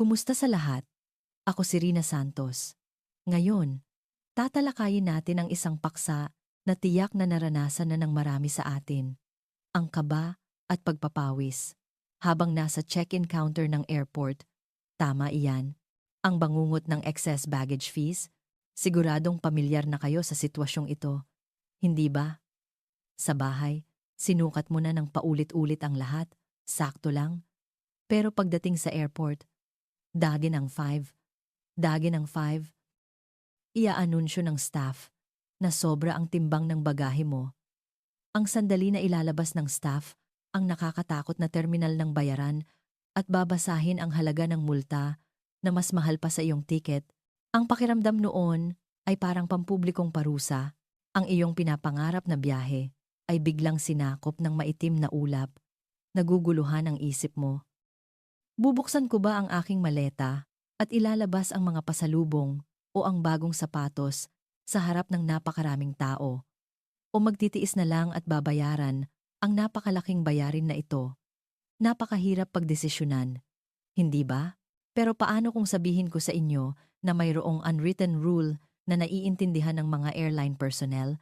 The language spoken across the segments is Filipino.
Kumusta sa lahat? Ako si Rina Santos. Ngayon, tatalakayin natin ang isang paksa na tiyak na naranasan na ng marami sa atin. Ang kaba at pagpapawis. Habang nasa check-in counter ng airport, tama iyan, ang bangungot ng excess baggage fees, siguradong pamilyar na kayo sa sitwasyong ito. Hindi ba? Sa bahay, sinukat mo na ng paulit-ulit ang lahat, sakto lang. Pero pagdating sa airport, dagin ang 5, dagin ang 5, iaanunsyo ng staff na sobra ang timbang ng bagahe mo. Ang sandali na ilalabas ng staff, ang nakakatakot na terminal ng bayaran at babasahin ang halaga ng multa na mas mahal pa sa iyong ticket. Ang pakiramdam noon ay parang pampublikong parusa. Ang iyong pinapangarap na biyahe ay biglang sinakop ng maitim na ulap. Naguguluhan ang isip mo. Bubuksan ko ba ang aking maleta at ilalabas ang mga pasalubong o ang bagong sapatos sa harap ng napakaraming tao? O magtitiis na lang at babayaran ang napakalaking bayarin na ito? Napakahirap pagdesisyonan, hindi ba? Pero paano kung sabihin ko sa inyo na mayroong unwritten rule na naiintindihan ng mga airline personnel?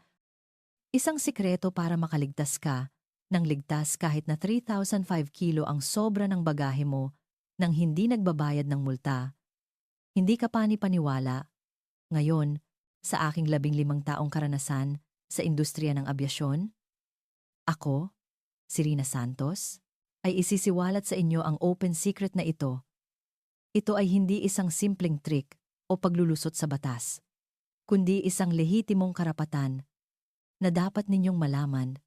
Isang sikreto para makaligtas ka ng ligtas kahit na 3,005 kilo ang sobra ng bagahe mo nang hindi nagbabayad ng multa. Hindi ka pani-paniwala. Ngayon, sa aking 15 taong karanasan sa industriya ng abyasyon, ako, si Rina Santos, ay isisiwalat sa inyo ang open secret na ito. Ito ay hindi isang simpleng trick o paglulusot sa batas, kundi isang lehitimong karapatan na dapat ninyong malaman.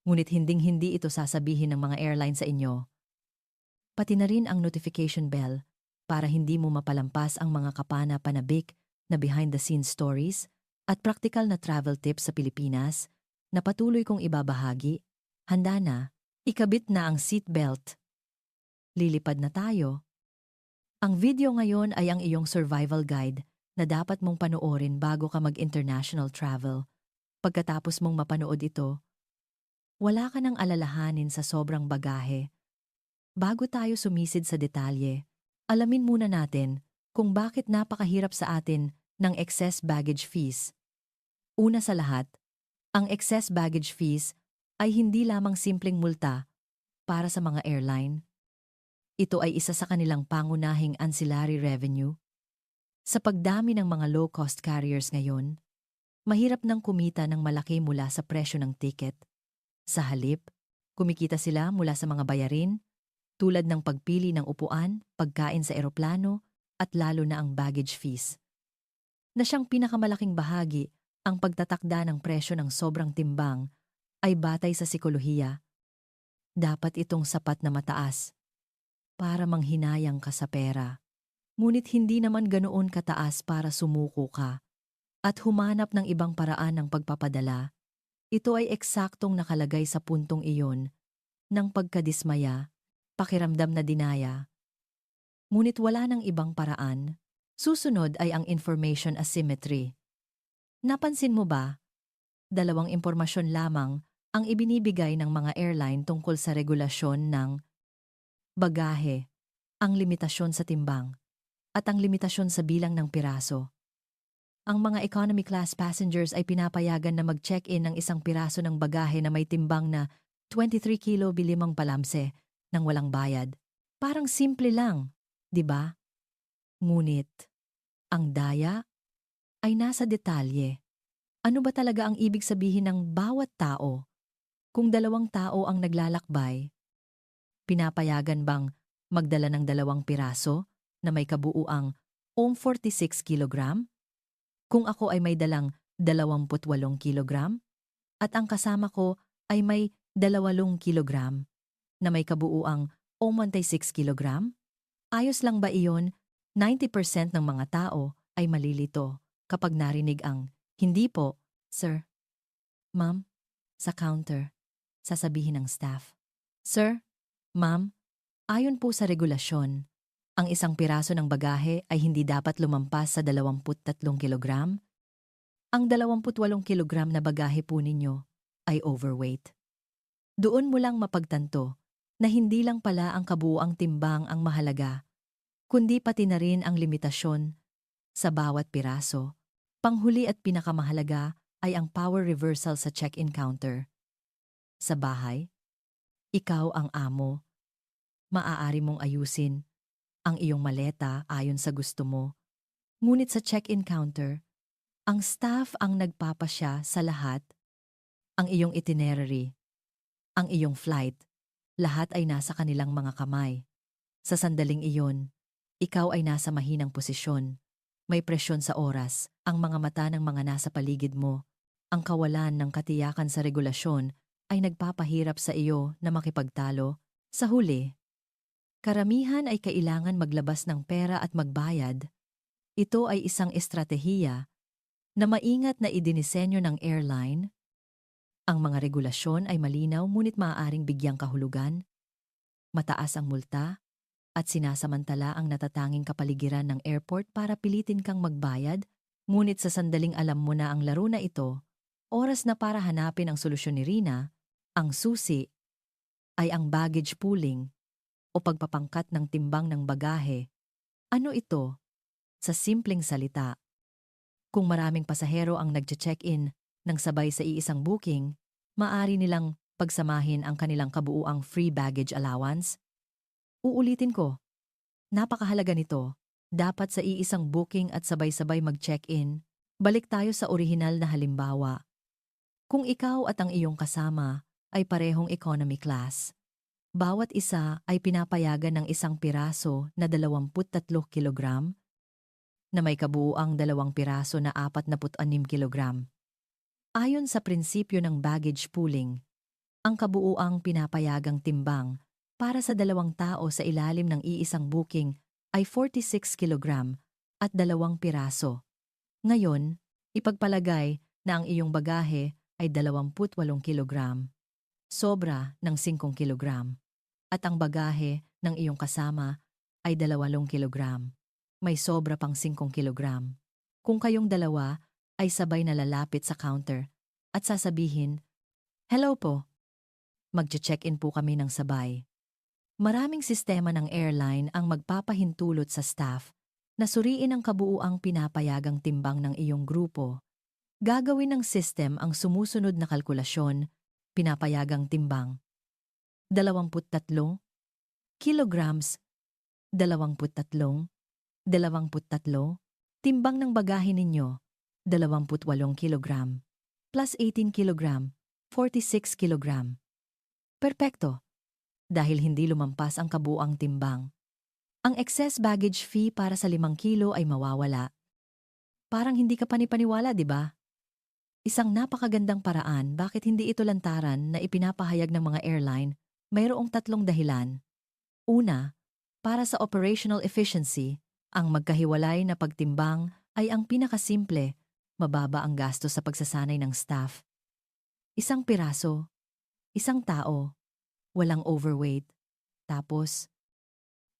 Ngunit hinding-hindi ito sasabihin ng mga airline sa inyo. Pati na rin ang notification bell para hindi mo mapalampas ang mga kapana-panabik na behind-the-scenes stories at practical na travel tips sa Pilipinas na patuloy kong ibabahagi. Handa na, ikabit na ang seatbelt. Lilipad na tayo. Ang video ngayon ay ang iyong survival guide na dapat mong panoorin bago ka mag-international travel. Pagkatapos mong mapanood ito, wala ka nang alalahanin sa sobrang bagahe. Bago tayo sumisid sa detalye, alamin muna natin kung bakit napakahirap sa atin ng excess baggage fees. Una sa lahat, ang excess baggage fees ay hindi lamang simpleng multa para sa mga airline. Ito ay isa sa kanilang pangunahing ancillary revenue. Sa pagdami ng mga low-cost carriers ngayon, mahirap nang kumita ng malaki mula sa presyo ng ticket. Sa halip, kumikita sila mula sa mga bayarin, tulad ng pagpili ng upuan, pagkain sa eroplano, at lalo na ang baggage fees. Na siyang pinakamalaking bahagi, ang pagtatakda ng presyo ng sobrang timbang ay batay sa sikolohiya. Dapat itong sapat na mataas para manghinayang ka sa pera. Ngunit hindi naman ganoon kataas para sumuko ka at humanap ng ibang paraan ng pagpapadala. Ito ay eksaktong nakalagay sa puntong iyon ng pagkadismaya, pakiramdam na dinaya. Ngunit wala ng ibang paraan. Susunod ay ang information asymmetry. Napansin mo ba? Dalawang impormasyon lamang ang ibinibigay ng mga airline tungkol sa regulasyon ng bagahe, ang limitasyon sa timbang, at ang limitasyon sa bilang ng piraso. Ang mga economy class passengers ay pinapayagan na mag-check-in ng isang piraso ng bagahe na may timbang na 23 kilo bilimang palamse nang walang bayad. Parang simple lang, di ba? Ngunit, ang daya ay nasa detalye. Ano ba talaga ang ibig sabihin ng bawat tao? Kung 2 tao ang naglalakbay, pinapayagan bang magdala ng 2 piraso na may kabuuang 46 kilogram? Kung ako ay may dalang 28 kilogram at ang kasama ko ay may 20 kilogram na may kabuuang 16 kilogram? Ayos lang ba iyon? 90% ng mga tao ay malilito kapag narinig ang, "Hindi po, sir." "Ma'am," sa counter, sasabihin ng staff. "Sir, ma'am, ayon po sa regulasyon, ang isang piraso ng bagahe ay hindi dapat lumampas sa 23 kilogram. Ang 28 kilogram na bagahe po ninyo ay overweight." Doon mo lang mapagtanto na hindi lang pala ang kabuuang timbang ang mahalaga, kundi pati na rin ang limitasyon sa bawat piraso. Panghuli at pinakamahalaga ay ang power reversal sa check-in counter. Sa bahay, ikaw ang amo. Maaari mong ayusin ang iyong maleta ayon sa gusto mo. Ngunit sa check-in counter, ang staff ang nagpapasya sa lahat. Ang iyong itinerary, ang iyong flight, lahat ay nasa kanilang mga kamay. Sa sandaling iyon, ikaw ay nasa mahinang posisyon. May presyon sa oras, ang mga mata ng mga nasa paligid mo. Ang kawalan ng katiyakan sa regulasyon ay nagpapahirap sa iyo na makipagtalo. Sa huli, karamihan ay kailangan maglabas ng pera at magbayad. Ito ay isang estratehiya na maingat na idinisenyo ng airline. Ang mga regulasyon ay malinaw ngunit maaaring bigyang kahulugan. Mataas ang multa at sinasamantala ang natatanging kapaligiran ng airport para pilitin kang magbayad, ngunit sa sandaling alam mo na ang laro na ito, oras na para hanapin ang solusyon ni Rina, ang susi ay ang baggage pooling o pagpapangkat ng timbang ng bagahe. Ano ito? Sa simpleng salita, kung maraming pasahero ang nagche-check-in ng sabay sa iisang booking, maaari nilang pagsamahin ang kanilang kabuuang free baggage allowance. Uulitin ko, napakahalaga nito. Dapat sa iisang booking at sabay-sabay mag-check-in. Balik tayo sa orihinal na halimbawa. Kung ikaw at ang iyong kasama ay parehong economy class, bawat isa ay pinapayagan ng isang piraso na 23 kilogram na may kabuuang 2 piraso na 46 kilogram. Ayon sa prinsipyo ng baggage pooling, ang kabuuang pinapayagang timbang para sa 2 tao sa ilalim ng iisang booking ay 46 kilogram at 2 piraso. Ngayon, ipagpalagay na ang iyong bagahe ay 28 kilogram, sobra ng 5 kilogram, at ang bagahe ng iyong kasama ay 20 kilogram, may sobra pang 5 kilogram. Kung kayong dalawa ay sabay na lalapit sa counter at sasabihin, "Hello po, magche-check-in po kami ng sabay." Maraming sistema ng airline ang magpapahintulot sa staff na suriin ang kabuuang pinapayagang timbang ng iyong grupo. Gagawin ng system ang sumusunod na kalkulasyon, pinapayagang timbang. 23 kilograms, 23, 23, timbang ng bagahe ninyo, 28 kilogram, plus 18 kilogram, 46 kilogram. Perpekto. Dahil hindi lumampas ang kabuuang timbang. Ang excess baggage fee para sa 5 kilo ay mawawala. Parang hindi ka panipaniwala, di ba? Isang napakagandang paraan bakit hindi ito lantaran na ipinapahayag ng mga airline, mayroong 3 dahilan. Una, para sa operational efficiency, ang magkahiwalay na pagtimbang ay ang pinakasimple, mababa ang gasto sa pagsasanay ng staff. Isang piraso, isang tao, walang overweight. Tapos,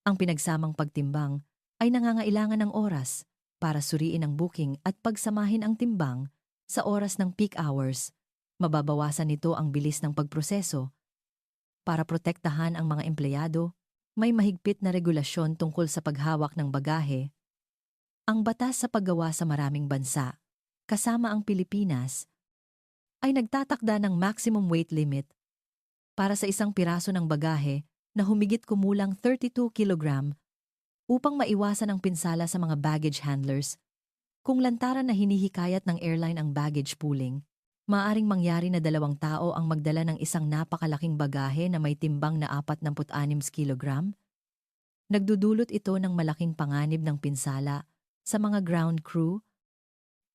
ang pinagsamang pagtimbang ay nangangailangan ng oras para suriin ang booking at pagsamahin ang timbang sa oras ng peak hours. Mababawasan nito ang bilis ng pagproseso. Para protektahan ang mga empleyado, may mahigpit na regulasyon tungkol sa paghawak ng bagahe. Ang batas sa paggawa sa maraming bansa, kasama ang Pilipinas, ay nagtatakda ng maximum weight limit para sa isang piraso ng bagahe na humigit kumulang 32 kilogram upang maiwasan ang pinsala sa mga baggage handlers. Kung lantaran na hinihikayat ng airline ang baggage pooling, maaaring mangyari na 2 tao ang magdala ng isang napakalaking bagahe na may timbang na 46 kilogram. Nagdudulot ito ng malaking panganib ng pinsala sa mga ground crew,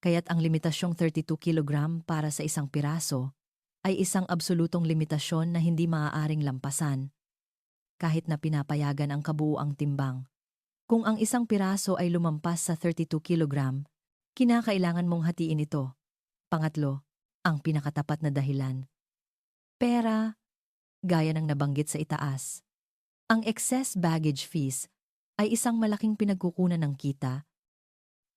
kaya't ang limitasyong 32 kilogram para sa isang piraso ay isang absolutong limitasyon na hindi maaaring lampasan, kahit na pinapayagan ang kabuuang timbang. Kung ang isang piraso ay lumampas sa 32 kilogram, kinakailangan mong hatiin ito. Pangatlo, ang pinakatapat na dahilan. Pera, gaya ng nabanggit sa itaas. Ang excess baggage fees ay isang malaking pinagkukunan ng kita.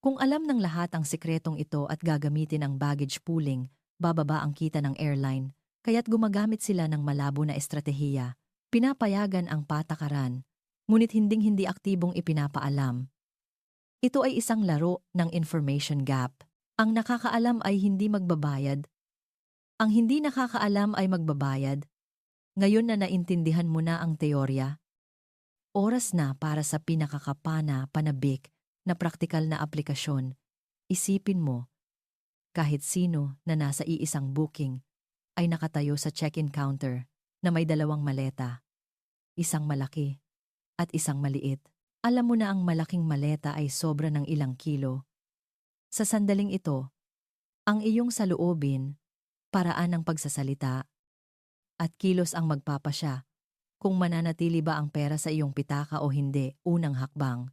Kung alam ng lahat ang sikretong ito at gagamitin ang baggage pooling, bababa ang kita ng airline, kaya't gumagamit sila ng malabo na estratehiya. Pinapayagan ang patakaran ngunit hinding-hindi aktibong ipinapaalam. Ito ay isang laro ng information gap. Ang nakakaalam ay hindi magbabayad. Ang hindi nakakaalam ay magbabayad. Ngayon na naintindihan mo na ang teorya, oras na para sa pinakakapana panabik na praktikal na aplikasyon. Isipin mo, kahit sino na nasa iisang booking ay nakatayo sa check-in counter na may dalawang maleta, isang malaki at isang maliit. Alam mo na ang malaking maleta ay sobra ng ilang kilo. Sa sandaling ito, ang iyong saloobin, paraan ng pagsasalita, at kilos ang magpapasya kung mananatili ba ang pera sa iyong pitaka o hindi. Unang hakbang,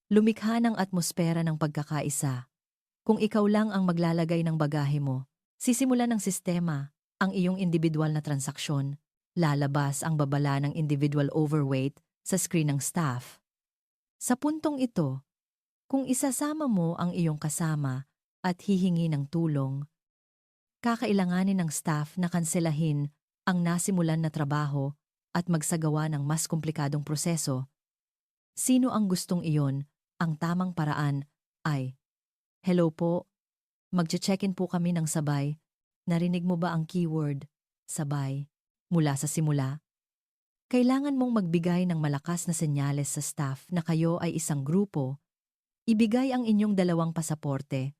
lumikha ng atmosfera ng pagkakaisa. Kung ikaw lang ang maglalagay ng bagahe mo, sisimulan ng sistema ang iyong individual na transaksyon. Lalabas ang babala ng individual overweight sa screen ng staff. Sa puntong ito, kung isasama mo ang iyong kasama at hihingi ng tulong, kakailanganin ng staff na kanselahin ang nasimulan na trabaho at magsagawa ng mas komplikadong proseso. Sino ang gustong iyon? Ang tamang paraan ay, "Hello po, magche-check-in po kami ng sabay. Narinig mo ba ang keyword, sabay, mula sa simula?" Kailangan mong magbigay ng malakas na senyales sa staff na kayo ay isang grupo. Ibigay ang inyong dalawang pasaporte.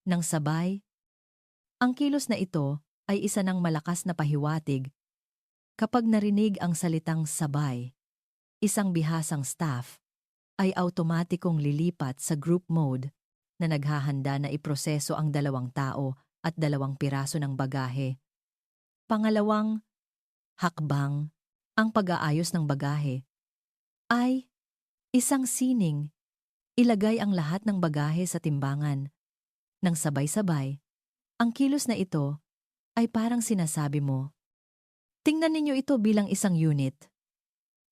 Nang sabay, ang kilos na ito ay isa ng malakas na pahiwatig. Kapag narinig ang salitang sabay, isang bihasang staff ay automatikong lilipat sa group mode na naghahanda na iproseso ang dalawang tao at dalawang piraso ng bagahe. Pangalawang hakbang, ang pag-aayos ng bagahe, ay isang sining. Ilagay ang lahat ng bagahe sa timbangan. Nang sabay-sabay, ang kilos na ito ay parang sinasabi mo, "Tingnan ninyo ito bilang isang unit."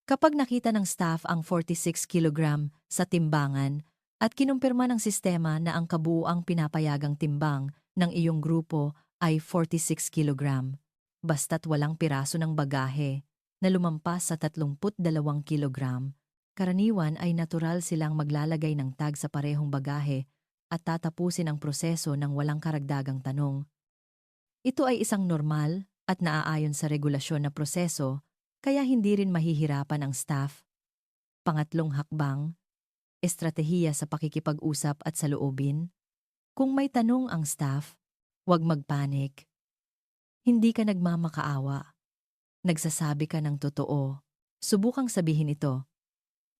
Kapag nakita ng staff ang 46 kilogram sa timbangan at kinumpirma ng sistema na ang kabuuang pinapayagang timbang ng iyong grupo ay 46 kilogram, basta't walang piraso ng bagahe na lumampas sa 32 kilogram, karaniwan ay natural silang maglalagay ng tag sa parehong bagahe at tatapusin ang proseso ng walang karagdagang tanong. Ito ay isang normal at naaayon sa regulasyon na proseso, kaya hindi rin mahihirapan ang staff. Pangatlong hakbang, estratehiya sa pakikipag-usap at saloobin. Kung may tanong ang staff, huwag magpanik. Hindi ka nagmamakaawa. Nagsasabi ka ng totoo. Subukang sabihin ito,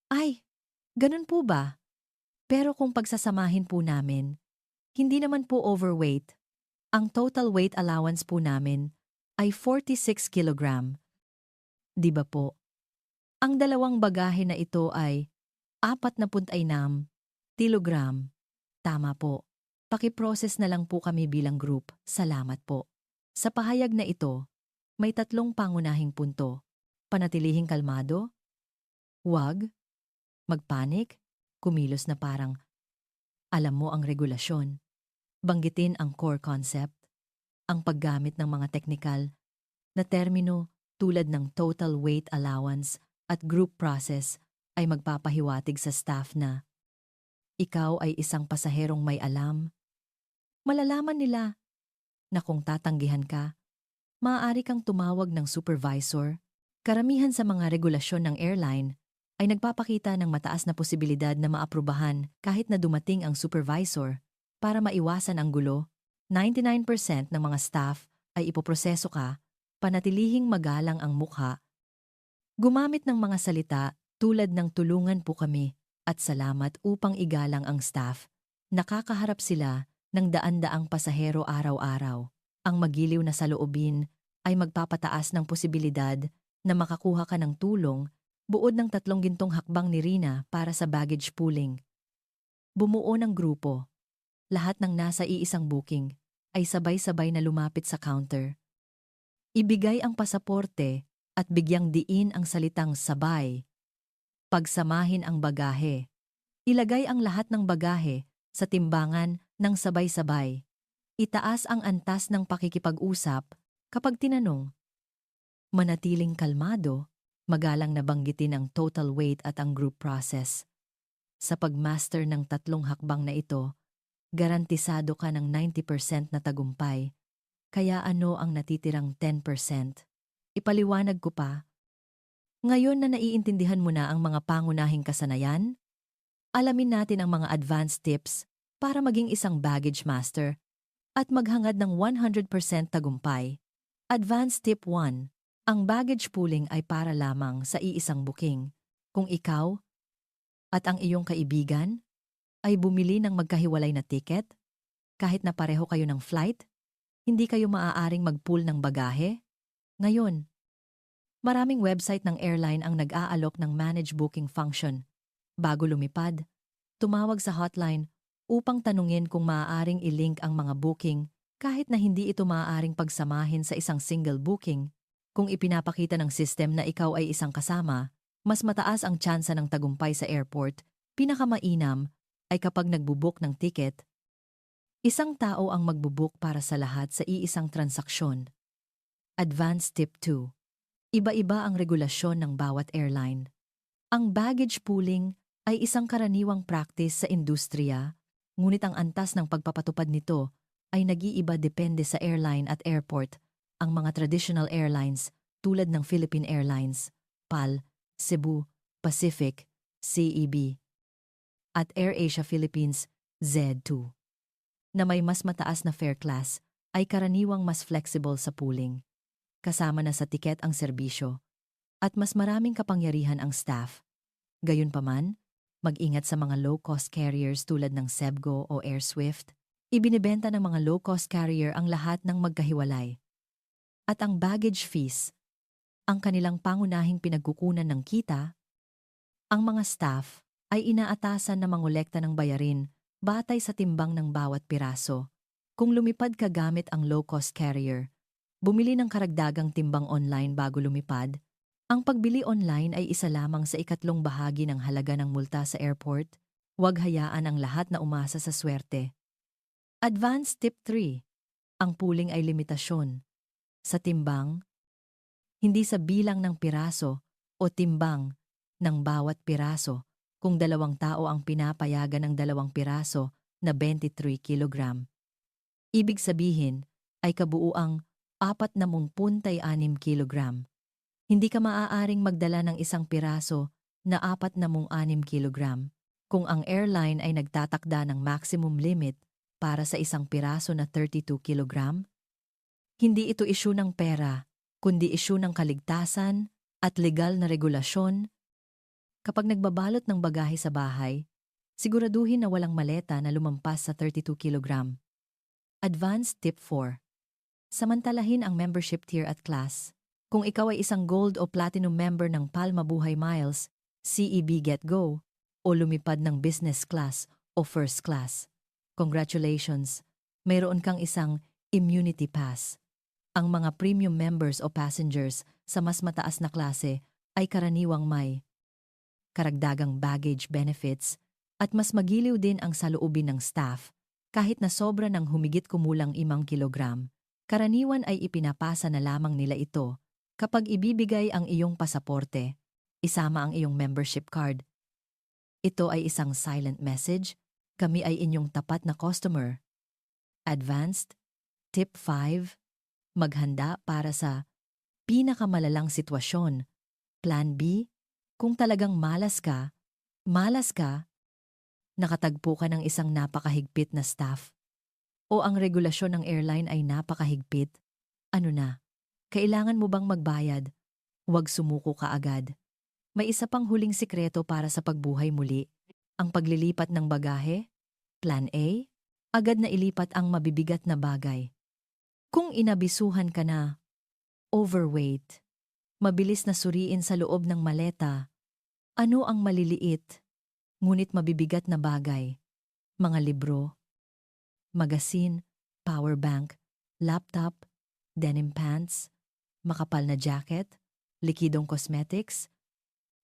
"Ay, ganun po ba? Pero kung pagsasamahin po namin, hindi naman po overweight. Ang total weight allowance po namin ay 46 kilogram. Di ba po? Ang dalawang bagahe na ito ay 46 kilogram. Tama po. Pakiprocess na lang po kami bilang group. Salamat po." Sa pahayag na ito, may tatlong pangunahing punto. Panatilihing kalmado, huwag magpanik, kumilos na parang alam mo ang regulasyon. Banggitin ang core concept, ang paggamit ng mga teknikal na termino tulad ng total weight allowance at group process ay magpapahiwatig sa staff na ikaw ay isang pasaherong may alam. Malalaman nila na kung tatanggihan ka, maaari kang tumawag ng supervisor. Karamihan sa mga regulasyon ng airline ay nagpapakita ng mataas na posibilidad na maaprubahan kahit na dumating ang supervisor. Para maiwasan ang gulo, 99% ng mga staff ay ipoproseso ka, panatilihing magalang ang mukha. Gumamit ng mga salita tulad ng "tulungan po kami" at "salamat" upang igalang ang staff. Nakakaharap sila ng daan-daang pasahero araw-araw. Ang magiliw na saloobin ay magpapataas ng posibilidad na makakuha ka ng tulong buod ng 3 gintong hakbang ni Rina para sa baggage pooling. Bumuo ng grupo. Lahat ng nasa iisang booking ay sabay-sabay na lumapit sa counter. Ibigay ang pasaporte at bigyang diin ang salitang sabay. Pagsamahin ang bagahe. Ilagay ang lahat ng bagahe sa timbangan ng sabay-sabay. Itaas ang antas ng pakikipag-usap kapag tinanong. Manatiling kalmado, Magalang na banggitin ang total weight at ang group process. Sa pagmaster ng tatlong hakbang na ito, garantisado ka ng 90% na tagumpay. Kaya ano ang natitirang 10%? Ipaliwanag ko pa. Ngayon na naiintindihan mo na ang mga pangunahing kasanayan, alamin natin ang mga advanced tips para maging isang baggage master at maghangad ng 100% tagumpay. Advanced Tip 1. Ang baggage pooling ay para lamang sa iisang booking. Kung ikaw at ang iyong kaibigan ay bumili ng magkahiwalay na ticket, kahit na pareho kayo ng flight, hindi kayo maaaring mag-pool ng bagahe. Ngayon, maraming website ng airline ang nag-aalok ng managed booking function. Bago lumipad, tumawag sa hotline upang tanungin kung maaaring i-link ang mga booking kahit na hindi ito maaaring pagsamahin sa isang single booking. Kung ipinapakita ng system na ikaw ay isang kasama, mas mataas ang tsansa ng tagumpay sa airport. Pinakamainam ay kapag nagbubook ng ticket, isang tao ang magbubook para sa lahat sa iisang transaksyon. Advanced Tip 2. Iba-iba ang regulasyon ng bawat airline. Ang baggage pooling ay isang karaniwang practice sa industriya, ngunit ang antas ng pagpapatupad nito ay nag-iiba depende sa airline at airport. Ang mga traditional airlines tulad ng Philippine Airlines, PAL, Cebu, Pacific, CEB, at AirAsia Philippines, Z2, na may mas mataas na fare class, ay karaniwang mas flexible sa pooling. Kasama na sa tiket ang serbisyo, at mas maraming kapangyarihan ang staff. Gayunpaman, mag-ingat sa mga low-cost carriers tulad ng Cebgo o AirSwift. Ibinibenta ng mga low-cost carrier ang lahat ng magkahiwalay. At ang baggage fees, ang kanilang pangunahing pinagkukunan ng kita, ang mga staff ay inaatasan na mangolekta ng bayarin batay sa timbang ng bawat piraso. Kung lumipad ka gamit ang low-cost carrier, bumili ng karagdagang timbang online bago lumipad. Ang pagbili online ay isa lamang sa ikatlong bahagi ng halaga ng multa sa airport. Huwag hayaan ang lahat na umasa sa swerte. Advanced Tip 3. Ang pooling ay limitasyon. Sa timbang, hindi sa bilang ng piraso o timbang ng bawat piraso. Kung 2 tao ang pinapayagan ng 2 piraso na 23 kilogram. Ibig sabihin ay kabuuang 46 kilogram. Hindi ka maaaring magdala ng isang piraso na 46 kilogram kung ang airline ay nagtatakda ng maximum limit para sa isang piraso na 32 kilogram. Hindi ito isyu ng pera, kundi isyu ng kaligtasan at legal na regulasyon. Kapag nagbabalot ng bagahe sa bahay, siguraduhin na walang maleta na lumampas sa 32 kilogram. Advanced Tip 4. Samantalahin ang membership tier at class. Kung ikaw ay isang gold o platinum member ng PAL Mabuhay Miles, CEB Get Go, o lumipad ng business class o first class, congratulations, mayroon kang isang immunity pass. Ang mga premium members o passengers sa mas mataas na klase ay karaniwang may karagdagang baggage benefits at mas magiliw din ang saloobin ng staff kahit na sobra ng humigit kumulang 5 kilogram. Karaniwan ay ipinapasa na lamang nila ito kapag ibibigay ang iyong pasaporte, isama ang iyong membership card. Ito ay isang silent message, kami ay inyong tapat na customer. Advanced Tip 5. Maghanda para sa pinakamalalang sitwasyon. Plan B, kung talagang malas ka, nakatagpo ka ng isang napakahigpit na staff, o ang regulasyon ng airline ay napakahigpit, ano na? Kailangan mo bang magbayad? Huwag sumuko ka agad. May isa pang huling sikreto para sa pagbuhay muli. Ang paglilipat ng bagahe. Plan A, agad na ilipat ang mabibigat na bagay. Kung inabisuhan ka na, overweight, mabilis na suriin sa loob ng maleta, ano ang maliliit, ngunit mabibigat na bagay? Mga libro, magasin, power bank, laptop, denim pants, makapal na jacket, likidong cosmetics.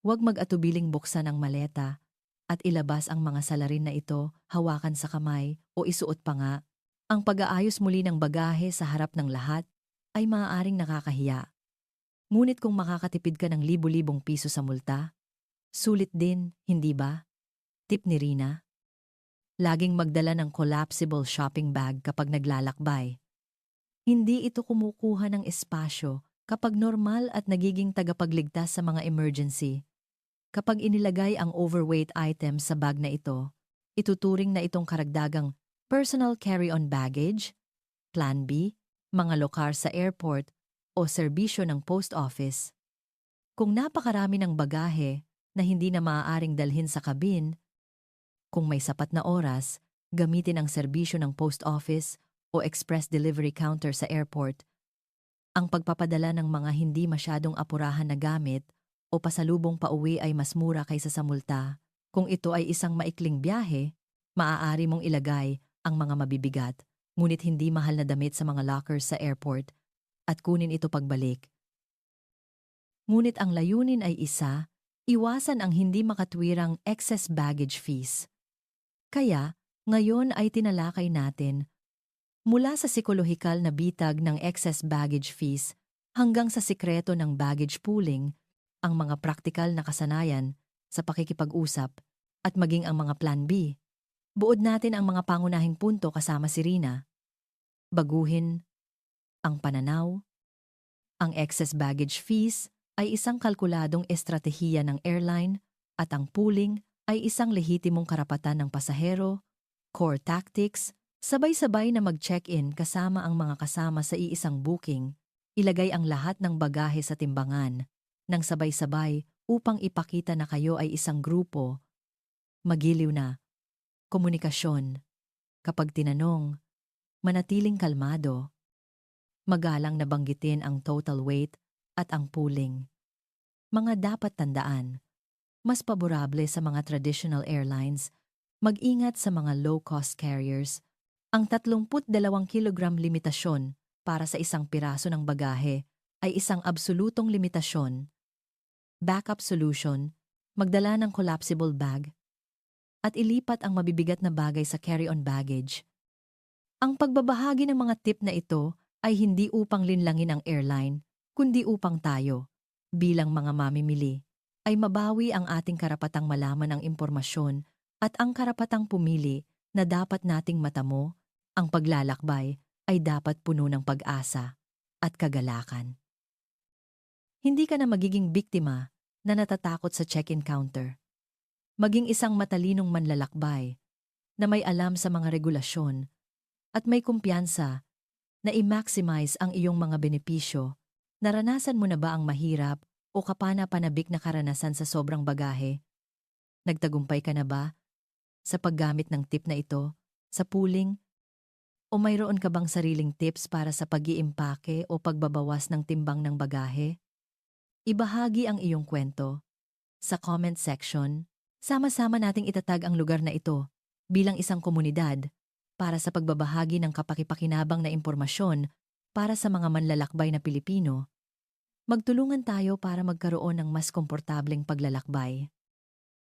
Huwag mag-atubiling buksan ang maleta at ilabas ang mga salarin na ito, hawakan sa kamay o isuot pa nga. Ang pag-aayos muli ng bagahe sa harap ng lahat ay maaaring nakakahiya. Ngunit kung makakatipid ka ng libu-libong piso sa multa, sulit din, hindi ba? Tip ni Rina. Laging magdala ng collapsible shopping bag kapag naglalakbay. Hindi ito kumukuha ng espasyo kapag normal at nagiging tagapagligtas sa mga emergency. Kapag inilagay ang overweight item sa bag na ito, ituturing na itong karagdagang personal carry-on baggage, Plan B, mga lokar sa airport o serbisyo ng post office. Kung napakarami ng bagahe na hindi na maaaring dalhin sa kabin, kung may sapat na oras, gamitin ang serbisyo ng post office o express delivery counter sa airport. Ang pagpapadala ng mga hindi masyadong apurahan na gamit o pasalubong pauwi ay mas mura kaysa sa multa. Kung ito ay isang maikling biyahe, maaari mong ilagay ang mga mabibigat, ngunit hindi mahal na damit sa mga lockers sa airport at kunin ito pagbalik. Ngunit ang layunin ay isa, iwasan ang hindi makatwirang excess baggage fees. Kaya, ngayon ay tinalakay natin mula sa psikolohikal na bitag ng excess baggage fees hanggang sa sikreto ng baggage pooling, ang mga praktikal na kasanayan sa pakikipag-usap at maging ang mga Plan B. Buod natin ang mga pangunahing punto kasama si Rina. Baguhin ang pananaw. Ang excess baggage fees ay isang kalkuladong estratehiya ng airline at ang pooling ay isang lehitimong karapatan ng pasahero, core tactics, sabay-sabay na mag-check-in kasama ang mga kasama sa iisang booking, ilagay ang lahat ng bagahe sa timbangan, nang sabay-sabay upang ipakita na kayo ay isang grupo. Magiliw na. Komunikasyon. Kapag tinanong, manatiling kalmado. Magalang na banggitin ang total weight at ang pooling. Mga dapat tandaan. Mas paborable sa mga traditional airlines, mag-ingat sa mga low-cost carriers. Ang 32 kilogram limitasyon para sa isang piraso ng bagahe ay isang absolutong limitasyon. Backup solution, magdala ng collapsible bag at ilipat ang mabibigat na bagay sa carry-on baggage. Ang pagbabahagi ng mga tip na ito ay hindi upang linlangin ang airline, kundi upang tayo, bilang mga mamimili, ay mabawi ang ating karapatang malaman ang impormasyon at ang karapatang pumili na dapat nating matamo. Ang paglalakbay ay dapat puno ng pag-asa at kagalakan. Hindi ka na magiging biktima na natatakot sa check-in counter. Maging isang matalinong manlalakbay na may alam sa mga regulasyon at may kumpiyansa na i-maximize ang iyong mga benepisyo. Naranasan mo na ba ang mahirap o kapana-panabik na karanasan sa sobrang bagahe? Nagtagumpay ka na ba sa paggamit ng tip na ito, sa pooling? O mayroon ka bang sariling tips para sa pag-iimpake o pagbabawas ng timbang ng bagahe? Ibahagi ang iyong kwento sa comment section. Sama-sama nating itatag ang lugar na ito bilang isang komunidad para sa pagbabahagi ng kapakipakinabang na impormasyon para sa mga manlalakbay na Pilipino. Magtulungan tayo para magkaroon ng mas komportableng paglalakbay.